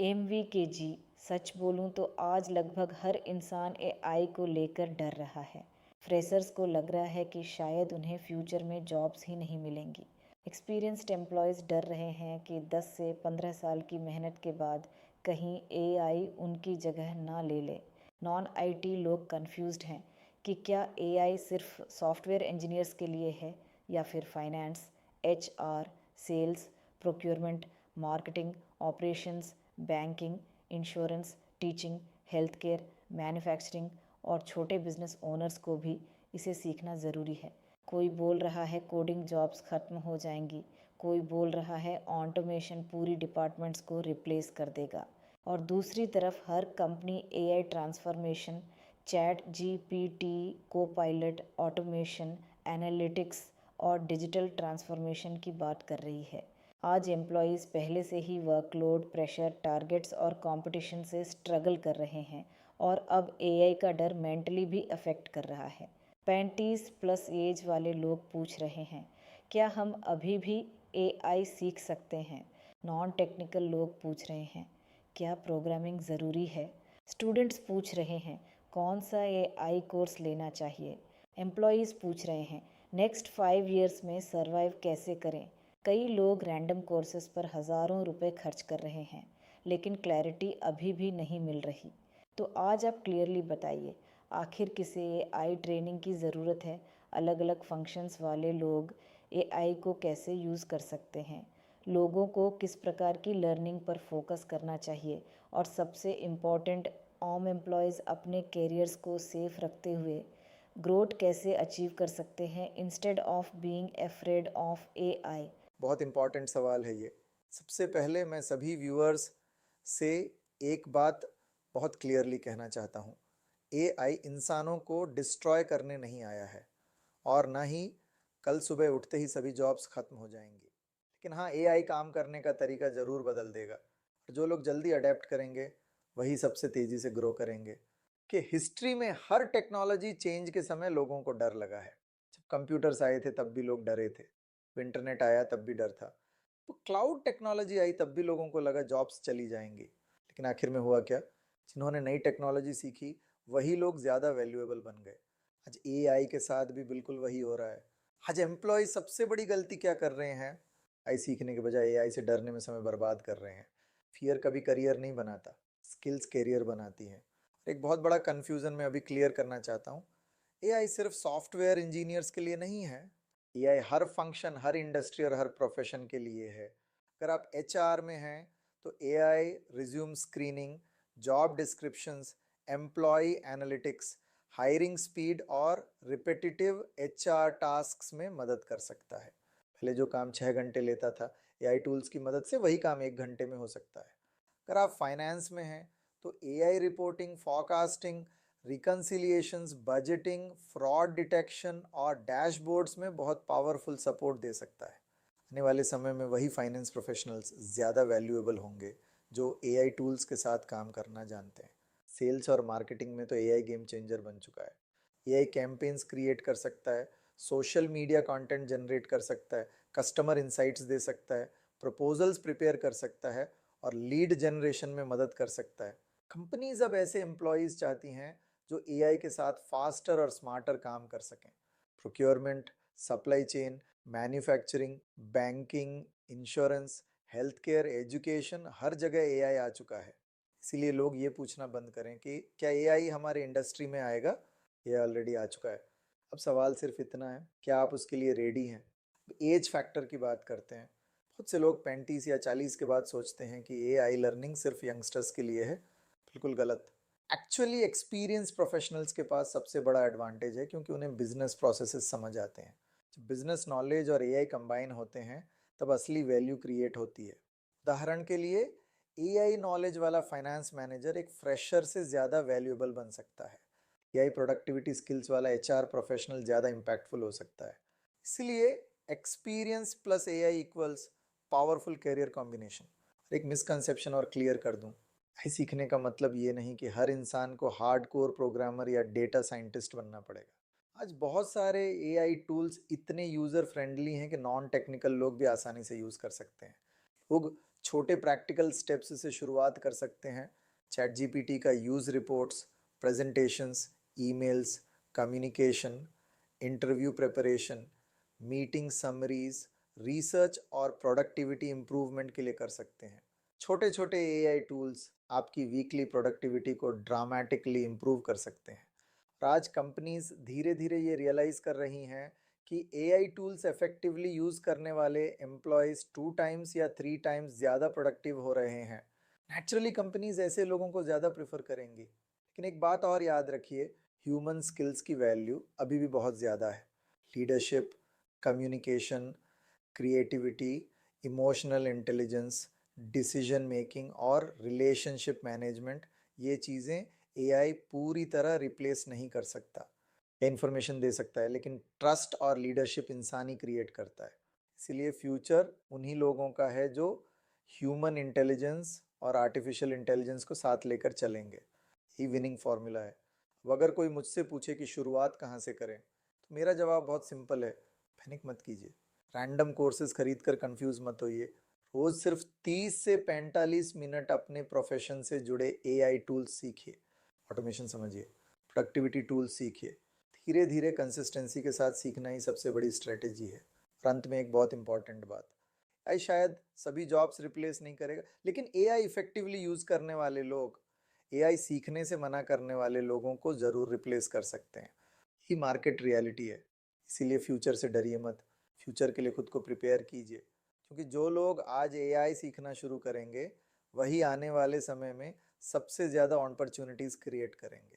एमवीकेजी। सच बोलूं तो आज लगभग हर इंसान एआई को लेकर डर रहा है। फ्रेशर्स को लग रहा है कि शायद उन्हें फ्यूचर में जॉब्स ही नहीं मिलेंगी। एक्सपीरियंस्ड एम्प्लॉयज़ डर रहे हैं कि 10 से 15 साल की मेहनत के बाद कहीं एआई उनकी जगह ना ले ले। नॉन आईटी लोग कंफ्यूज्ड हैं कि क्या एआई सिर्फ सॉफ्टवेयर इंजीनियर्स के लिए है या फिर finance, HR, sales, procurement, marketing, operations, banking, insurance, teaching, health care, manufacturing और छोटे बिजनेस ओनर्स को भी इसे सीखना ज़रूरी है। कोई बोल रहा है कोडिंग जॉब्स ख़त्म हो जाएंगी, कोई बोल रहा है ऑटोमेशन पूरी डिपार्टमेंट्स को रिप्लेस कर देगा, और दूसरी तरफ हर company AI transformation, chat GPT, copilot, automation, analytics और डिजिटल ट्रांसफॉर्मेशन की बात कर रही है। आज एम्प्लॉयज़ पहले से ही वर्कलोड, प्रेशर, टारगेट्स और कंपटीशन से स्ट्रगल कर रहे हैं, और अब एआई का डर मेंटली भी अफेक्ट कर रहा है। 35 प्लस एज वाले लोग पूछ रहे हैं, क्या हम अभी भी एआई सीख सकते हैं? नॉन टेक्निकल लोग पूछ रहे हैं, क्या प्रोग्रामिंग ज़रूरी है? स्टूडेंट्स पूछ रहे हैं, कौन सा एआई कोर्स लेना चाहिए? एम्प्लॉयज़ पूछ रहे हैं, नेक्स्ट 5 ईयर्स में सर्वाइव कैसे करें? कई लोग रैंडम कोर्सेज पर हज़ारों रुपए खर्च कर रहे हैं, लेकिन क्लैरिटी अभी भी नहीं मिल रही। तो आज आप क्लियरली बताइए, आखिर किसे एआई ट्रेनिंग की ज़रूरत है? अलग अलग फंक्शंस वाले लोग एआई को कैसे यूज़ कर सकते हैं? लोगों को किस प्रकार की लर्निंग पर फोकस करना चाहिए? और सबसे इम्पॉर्टेंट, ऑम एम्प्लॉयज़ अपने कैरियर्स को सेफ रखते हुए ग्रोथ कैसे अचीव कर सकते हैं instead of being afraid of AI? बहुत इम्पॉर्टेंट सवाल है ये। सबसे पहले मैं सभी व्यूअर्स से एक बात बहुत क्लियरली कहना चाहता हूँ। एआई इंसानों को डिस्ट्रॉय करने नहीं आया है, और ना ही कल सुबह उठते ही सभी जॉब्स खत्म हो जाएंगी। लेकिन हाँ, एआई काम करने का तरीका ज़रूर बदल देगा, और जो लोग जल्दी अडेप्ट करेंगे वही सबसे तेज़ी से ग्रो करेंगे। कि हिस्ट्री में हर टेक्नोलॉजी चेंज के समय लोगों को डर लगा है। जब कंप्यूटर्स आए थे तब भी लोग डरे थे, इंटरनेट आया तब भी डर था, तो क्लाउड टेक्नोलॉजी आई तब भी लोगों को लगा जॉब्स चली जाएंगी। लेकिन आखिर में हुआ क्या? जिन्होंने नई टेक्नोलॉजी सीखी वही लोग ज़्यादा वैल्यूएबल बन गए। आज एआई के साथ भी बिल्कुल वही हो रहा है। आज एम्प्लॉय सबसे बड़ी गलती क्या कर रहे हैं? आई सीखने के बजाय एआई से डरने में समय बर्बाद कर रहे हैं। फियर कभी करियर नहीं बनाता, स्किल्स करियर बनाती हैं। एक बहुत बड़ा कन्फ्यूज़न मैं अभी क्लियर करना चाहता हूँ। एआई सिर्फ सॉफ्टवेयर इंजीनियर्स के लिए नहीं है। एआई हर फंक्शन, हर इंडस्ट्री और हर प्रोफेशन के लिए है। अगर आप एचआर में हैं तो AI resume screening, job descriptions, employ analytics, hiring speed और रिपीटिटिव एचआर टास्क्स में मदद कर सकता है। पहले जो काम 6 घंटे लेता था, एआई टूल्स की मदद से वही काम 1 घंटे में हो सकता है। अगर आप फाइनेंस में हैं तो AI reporting, forecasting, reconciliations, budgeting, fraud detection और डैशबोर्ड्स में बहुत पावरफुल सपोर्ट दे सकता है। आने वाले समय में वही फाइनेंस प्रोफेशनल्स ज़्यादा वैल्यूएबल होंगे जो एआई टूल्स के साथ काम करना जानते हैं। सेल्स और मार्केटिंग में तो एआई गेम चेंजर बन चुका है। एआई कैंपेन्स क्रिएट कर सकता है, सोशल मीडिया कंटेंट जनरेट कर सकता है, कस्टमर इंसाइट्स दे सकता है, प्रपोजल्स प्रिपेयर कर सकता है और लीड जनरेशन में मदद कर सकता है। कंपनीज अब ऐसे एम्प्लॉयज़ चाहती हैं जो एआई के साथ फास्टर और स्मार्टर काम कर सकें। Procurement, supply chain, manufacturing, banking, insurance, health care, education, हर जगह एआई आ चुका है। इसीलिए लोग ये पूछना बंद करें कि क्या एआई हमारे इंडस्ट्री में आएगा। ये ऑलरेडी आ चुका है। अब सवाल सिर्फ इतना है, क्या आप उसके लिए रेडी हैं? एज फैक्टर की बात करते हैं। बहुत से लोग 35 या 40 के बाद सोचते हैं कि एआई लर्निंग सिर्फ यंगस्टर्स के लिए है। बिल्कुल गलत। एक्चुअली एक्सपीरियंस प्रोफेशनल्स के पास सबसे बड़ा एडवांटेज है, क्योंकि उन्हें बिजनेस प्रोसेसेस समझ आते हैं। जब बिजनेस नॉलेज और एआई कंबाइन होते हैं तब असली वैल्यू क्रिएट होती है। उदाहरण के लिए, एआई नॉलेज वाला फाइनेंस मैनेजर एक फ्रेशर से ज़्यादा वैल्यूएबल बन सकता है। एआई प्रोडक्टिविटी स्किल्स वाला एचआर प्रोफेशनल ज़्यादा इम्पैक्टफुल हो सकता है। इसलिए experience plus AI equals powerful career combination. एक मिसकंसेप्शन और क्लियर कर दूं, एआई सीखने का मतलब ये नहीं कि हर इंसान को हार्डकोर प्रोग्रामर या डेटा साइंटिस्ट बनना पड़ेगा। आज बहुत सारे एआई टूल्स इतने यूज़र फ्रेंडली हैं कि नॉन टेक्निकल लोग भी आसानी से यूज़ कर सकते हैं। लोग छोटे प्रैक्टिकल स्टेप्स से शुरुआत कर सकते हैं। चैट जीपीटी का use reports, presentations, emails, communication, interview preparation, meeting summaries, research और प्रोडक्टिविटी इम्प्रूवमेंट के लिए कर सकते हैं। छोटे छोटे एआई टूल्स आपकी वीकली प्रोडक्टिविटी को ड्रामेटिकली इम्प्रूव कर सकते हैं। और आज कंपनीज धीरे धीरे ये रियलाइज़ कर रही हैं कि एआई टूल्स इफेक्टिवली यूज़ करने वाले एम्प्लॉयज़ 2 टाइम्स या 3 टाइम्स ज़्यादा प्रोडक्टिव हो रहे हैं। नेचुरली कंपनीज ऐसे लोगों को ज़्यादा प्रेफर करेंगी। लेकिन एक बात और याद रखिए, ह्यूमन स्किल्स की वैल्यू अभी भी बहुत ज़्यादा है। Leadership, communication, creativity, emotional intelligence, decision making और रिलेशनशिप मैनेजमेंट, ये चीज़ें एआई पूरी तरह रिप्लेस नहीं कर सकता। इन्फॉर्मेशन दे सकता है, लेकिन ट्रस्ट और लीडरशिप इंसान ही क्रिएट करता है। इसीलिए फ्यूचर उन्हीं लोगों का है जो ह्यूमन इंटेलिजेंस और आर्टिफिशियल इंटेलिजेंस को साथ लेकर चलेंगे। ही विनिंग फॉर्मूला है। अब अगर कोई मुझसे पूछे कि शुरुआत कहाँ से करें, तो मेरा जवाब बहुत सिंपल है, पैनिक मत कीजिए। रैंडम कोर्सेज खरीद कर कंफ्यूज मत होइए। रोज़ सिर्फ 30 से 45 मिनट अपने प्रोफेशन से जुड़े एआई टूल्स सीखिए, ऑटोमेशन समझिए, प्रोडक्टिविटी टूल्स सीखिए। धीरे धीरे कंसिस्टेंसी के साथ सीखना ही सबसे बड़ी स्ट्रेटेजी है। और अंत में एक बहुत इंपॉर्टेंट बात, आई शायद सभी जॉब्स रिप्लेस नहीं करेगा, लेकिन एआई इफेक्टिवली यूज़ करने वाले लोग एआई सीखने से मना करने वाले लोगों को ज़रूर रिप्लेस कर सकते हैं। ही मार्केट रियलिटी है। इसीलिए फ्यूचर से डरिए मत, फ्यूचर के लिए खुद को प्रिपेयर कीजिए। क्योंकि जो लोग आज एआई सीखना शुरू करेंगे वही आने वाले समय में सबसे ज़्यादा अपॉर्चुनिटीज़ क्रिएट करेंगे।